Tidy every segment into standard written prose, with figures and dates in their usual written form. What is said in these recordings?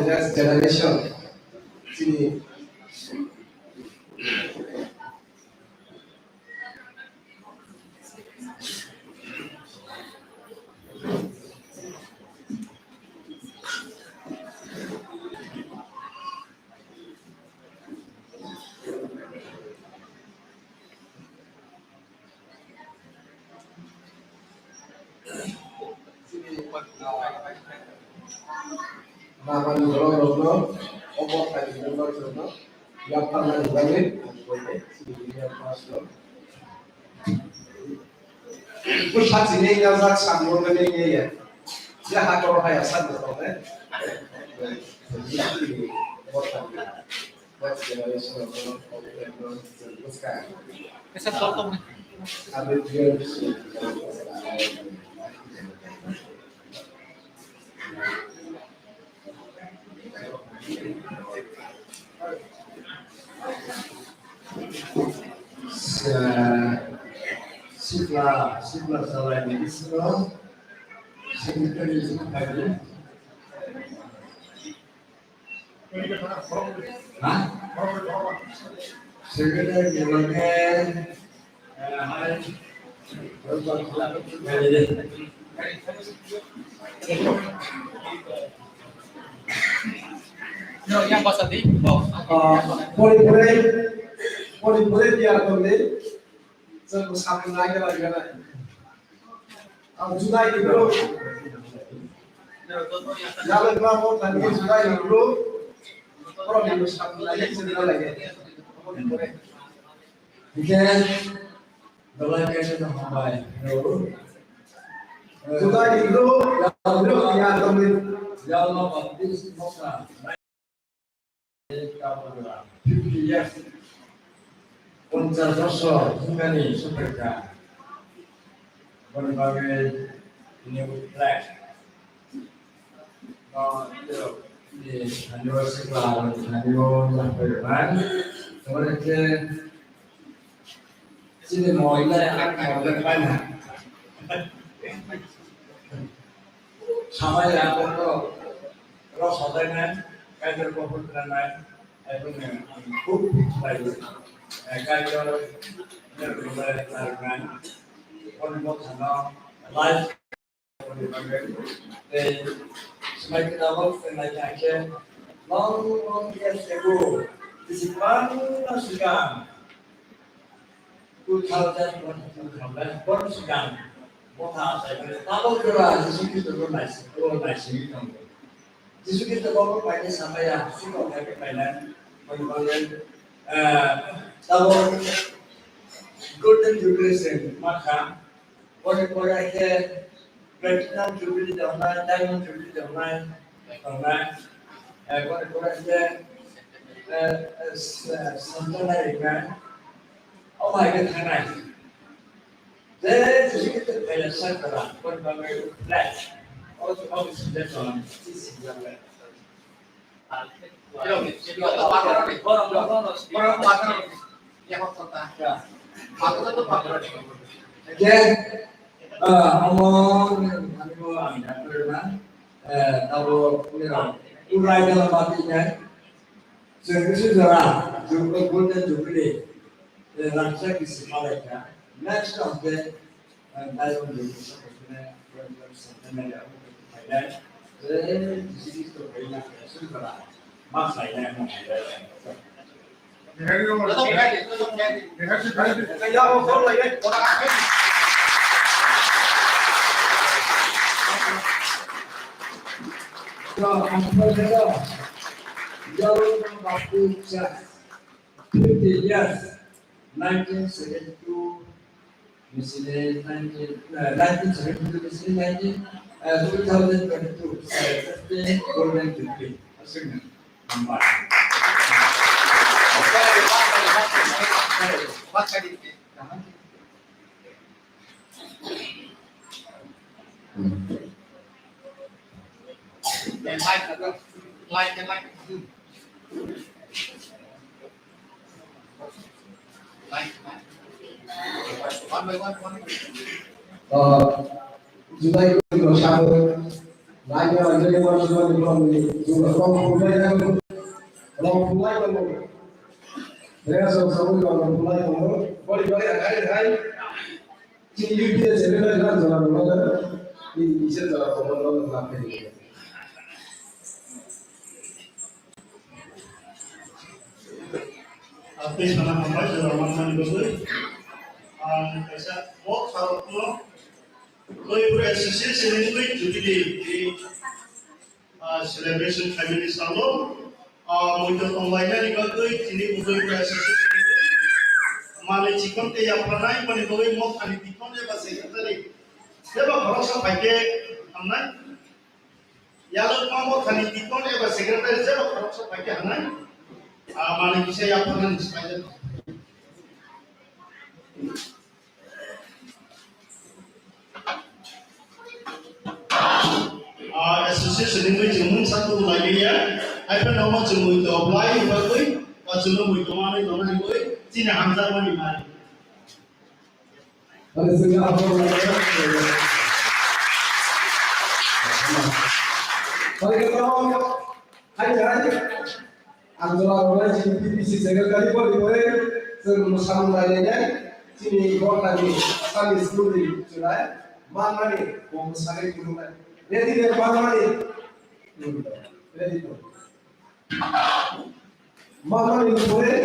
Next generation. Nama di Rono, obok tadi Rono, yang pernah dibalik, yang masuk. Pusat sini yang zat sambung ini ya, dia hakor hayat satu, next generation of entrepreneurs in the sky. Esa foto, Other years, Sipla salah ini semua, sekitar itu tadi. Hah? Sekitar gimana? Hari no, yang basa di, Poli-poli dia boleh, sambung lagi lagi. Ang July dulu, jalan keluar dan July dulu, orang yang sambung lagi sebentar lagi. Because the location of Mumbai, July dulu, dia boleh. development of this program, 50 years, Uncar Sungani Superka, berbagai new flag, di annual sekolah, annual sampai kemudian sini mau ini akan banyak. Sama ya untuk kalau saudaranya kader komputeran itu cukup baik. Kader berbeda dengan untuk sama live semakin awal kenaikan ke long years ago disebut sudah 2000 baru sudah kalau kita Yesus Kristus nasi, Yesus Kristus kalau pakai sama ya suka pakai mainan, kemudian kalau golden jubilee maka orang-orang yang platinum jubilee dalam, diamond jubilee dalam, orang-orang yang santana ini, oh my God, hanai. Jadi kita kayak sekarang berbagai flash, orang sudah dalam sisi yang lain. Omong kalau urai dalam hatinya, sudah juga golden jubilee, langsung bisa mereka. Next of the diamond jubilee, years, 1972. Misalnya 1972, misalnya 2022, saya golden jubilee, asingnya, Mumbai. July itu bersama lagi lagi orang juga orang mulai mereka sama-sama orang mulai boleh ada cium dia sebenarnya kan jalan mana ini bisa jalan komandan apa ini. Apa yang nama Mumbai sudah mana dulu? Kaisa mau kalau koi association ini jubilee di celebration family salo muncul online juga koi ini koi association malah cikon te yang pernah ini koi mau kali cikon ya bahasa Inggris siapa kalau saya pakai online ya lo mau kali cikon ya bahasa Inggris siapa kalau saya pakai online Mana bisa yang pernah disepakati. Association ini cuma satu lagi ya. Apa nama cuma itu apply berkoi, cuma itu mana itu mana berkoi. Cina hamzah mana mana. Ada segala apa lagi? Kalau kita tahu, aja. Anggota orang sini PPC sekali boleh semuanya lainnya sini orang lagi kami sebelum Julai mana nih mau sekali dulu kan ready deh mana nih ready tuh mana nih boleh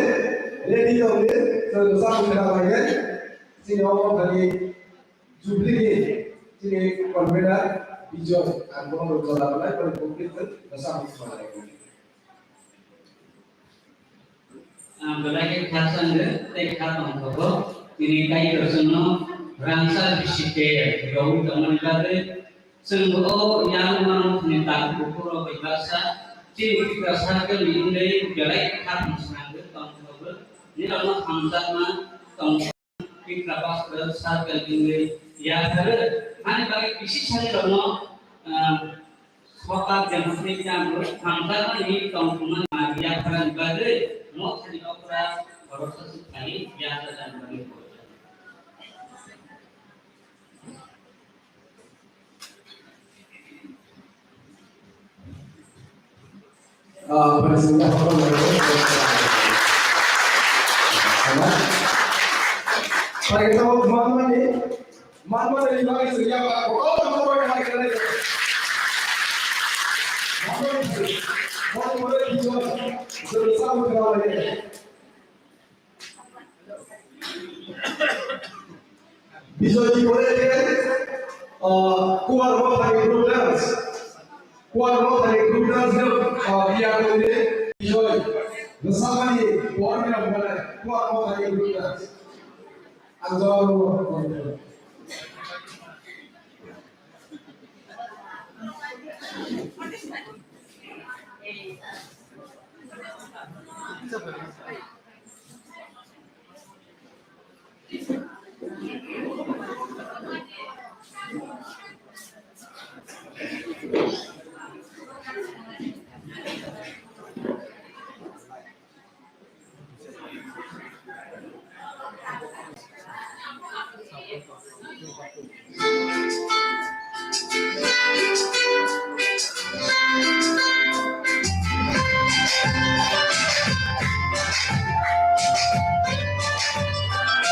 ready tuh nih satu kenapa ya sini orang lagi jubli sini konvenar hijau anggota berjalan lain pada komplit bersama sama lagi. Berbagai khasan tekad mengkobo ini kai tersono rangsa bisite gaul teman kade senggo yang mang nita bukuro bahasa ciri kita sarkel ini belai khat musnade mengkobo ini lama hamzatna tong kita pas sarkel ini ya kare hanya bagi bisi sari lama swata jamhuri yang hamzatna ini tong kuman ya kare bade mau jadi opera baru sekali biasa dan bagi Presiden apa namanya? Kalau kita mau kemana nih? Mana dari bagi siapa? Oh, mau yang lagi ada. Mau boleh dijual bersama dengan ini. Bisa diboleh keluar mau dari grup dance. Keluar mau dari grup dance dia boleh dijual bersama nih. Keluar yang mana? Keluar mau dari grup dance. Anggap